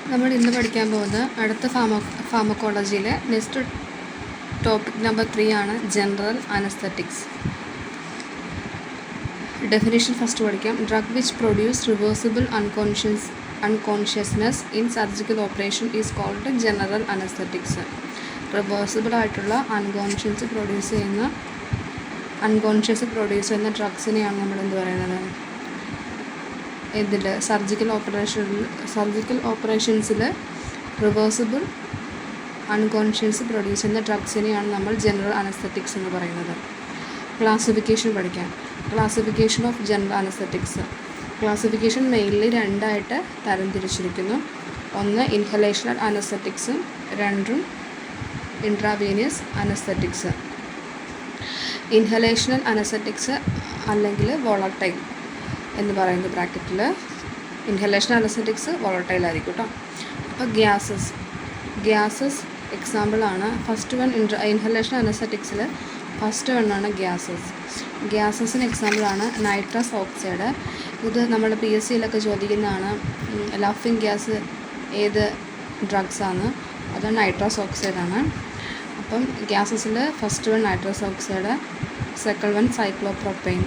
നമ്മൾ ഇന്ന് പഠിക്കാൻ പോകുന്ന അടുത്ത ഫാർമക്കോളജിയിലെ നെക്സ്റ്റ് ടോപ്പിക് നമ്പർ 3 ആണ് ജനറൽ അനസ്തറ്റിക്സ്. ഡെഫിനിഷൻ ഫസ്റ്റ് പഠിക്കാം. Drug which produce reversible unconsciousness in surgical operation is called general anaesthetics. Reversible ആയിട്ടുള്ള അൺകോൺഷ്യസ് പ്രൊഡ്യൂസ് ചെയ്യുന്ന ഡ്രഗ്സിനെയാണ് നമ്മൾ എന്ത് പറയുന്നത്? ഇതിൽ സർജിക്കൽ ഓപ്പറേഷൻസിൽ റിവേഴ്സിബിൾ അൺകോൺഷ്യസ് പ്രൊഡ്യൂസ് ചെയ്യുന്ന ഡ്രഗ്സിനെയാണ് നമ്മൾ ജനറൽ അനസ്തറ്റിക്സ് എന്ന് പറയുന്നത്. ക്ലാസിഫിക്കേഷൻ പഠിക്കാം. Classification of general anaesthetics. Classification mainly രണ്ടായിട്ട് തരംതിരിച്ചിരിക്കുന്നു. ഒന്ന് ഇൻഹലേഷണൽ അനസ്തറ്റിക്സും രണ്ടും ഇൻട്രാവീനിയസ് അനസ്തറ്റിക്സ്. ഇൻഹലേഷണൽ അനസ്തറ്റിക്സ് അല്ലെങ്കിൽ വോളട്ടൈൽ എന്ന് പറയുന്നത് ബ്രാക്കറ്റിൽ. ഇൻഹലേഷൻ അനസ്തറ്റിക്സ് വോളട്ടൈൽ ആയിരിക്കും കേട്ടോ. അപ്പോൾ ഗ്യാസസ് എക്സാമ്പിളാണ്. ഫസ്റ്റ് വൺ ഇൻഹലേഷൻ അനസ്തറ്റിക്സിൽ ഫസ്റ്റ് വണ്ണാണ് ഗ്യാസസിന് എക്സാമ്പിളാണ് നൈട്രസ് ഓക്സൈഡ്. ഇത് നമ്മുടെ PSCയിലൊക്കെ ചോദിക്കുന്നതാണ്. ലഫിംഗ് ഗ്യാസ് ഏത് ഡ്രഗ്സാണ്? അത് നൈട്രസ് ഓക്സൈഡാണ്. അപ്പം ഗ്യാസസിൽ first one nitrous oxide, second one cyclopropane.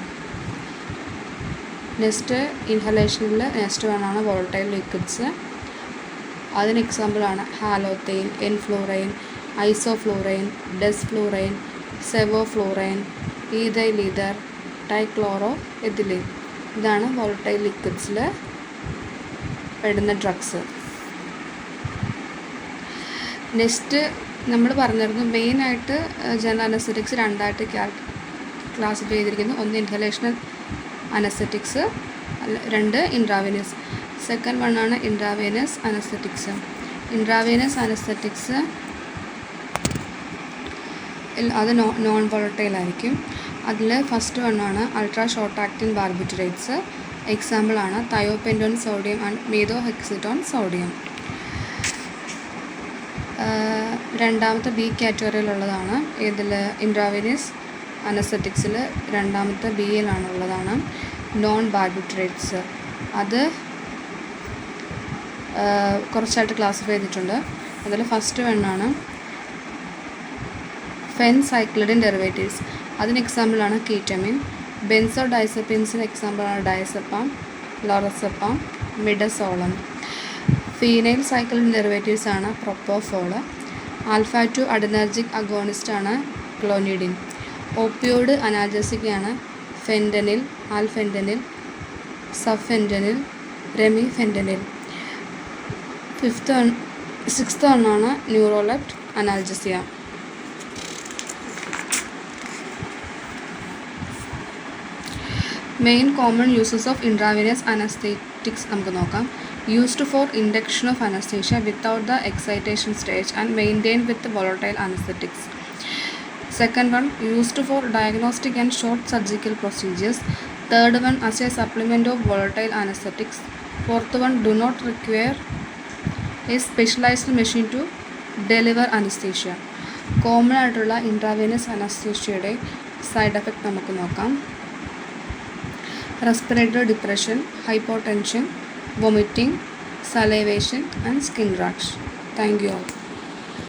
Next ഇൻഹലേഷനിൽ നെക്സ്റ്റ് വണ്ണാണ് വോളട്ടൈൽ ലിക്വിഡ്സ്. അതിന് എക്സാമ്പിളാണ് halothane, enflurane, isoflurane, desflurane, sevoflurane, ethyl ether, trichloroethylene. ഇതാണ് വോളട്ടൈൽ ലിക്വിഡ്സിൽ പെടുന്ന ഡ്രഗ്സ്. നെക്സ്റ്റ് നമ്മൾ പറഞ്ഞിരുന്നു മെയിനായിട്ട് ജനറൽ അനസ്തറ്റിക്സ് രണ്ടായിട്ട് ക്ലാസിഫൈ ചെയ്തിരിക്കുന്നു. ഒന്ന് ഇൻഹലേഷണൽ അനസ്തറ്റിക്സ്, രണ്ട് ഇൻട്രാവീനസ്. സെക്കൻഡ് വണ്ണാണ് ഇൻട്രാവീനസ് അനസ്തറ്റിക്സ്. ഇൻട്രാവീനസ് അനസ്തറ്റിക്സ് അത് നോൺ വോളട്ടൈൽ ആയിരിക്കും. അതിൽ ഫസ്റ്റ് വണ്ണാണ് അൾട്രാ ഷോർട്ട് ആക്ടിങ് ബാർബിറ്റുറേറ്റ്സ്. എക്സാമ്പിളാണ് thiopentone sodium and methohexitone sodium. രണ്ടാമത്തെ B കാറ്റഗറിയിലുള്ളതാണ്. ഇതിൽ ഇൻട്രാവീനസ് അനസ്തറ്റിക്സിൽ രണ്ടാമത്തെ Bയിലാണുള്ളതാണ് നോൺ ബാർബിറ്റുറേറ്റ്സ്. അത് കുറച്ചായിട്ട് ക്ലാസിഫൈ ചെയ്തിട്ടുണ്ട്. അതിൽ ഫസ്റ്റ് വണ്ണാണ് ഫെൻസൈക്ലിഡിൻ ഡെറിവേറ്റീവ്സ്. അതിന് എക്സാമ്പിളാണ് കീറ്റമിൻ. ബെൻസോ ഡൈസെപ്പിൻസിന് എക്സാമ്പിളാണ് ഡയസെപ്പാം, ലോറസെപ്പാം, മിഡസോളം. ഫീനൈൽ സൈക്ലിഡിൻ ഡെറിവേറ്റീവ്സ് ആണ് പ്രൊപ്പോഫോള്. ആൽഫ-2 അഡ്രെനർജിക് അഗോണിസ്റ്റ് ആണ് ക്ലോനിഡിൻ. ഓപ്പിയോയിഡ് അനാൽജസിക് ആണ് fentanyl, alfentanil, sufentanil, remifentanil. Sixth വണ്ണാണ് neurolept analgesia. Main common uses of intravenous anaesthetics നമുക്ക് നോക്കാം. Used for induction of anesthesia without the excitation stage and maintained with volatile anesthetics. Second one, used for diagnostic and short surgical procedures. Third one, as a supplement of volatile anesthetics. Fourth one, do not require a specialized machine to deliver anesthesia. Common ആയിട്ടുള്ള intravenous അനസ്തേഷ്യയുടെ side effect നമുക്ക് നോക്കാം. Respiratory depression, hypotension, vomiting, salivation and skin rash. Thank you all.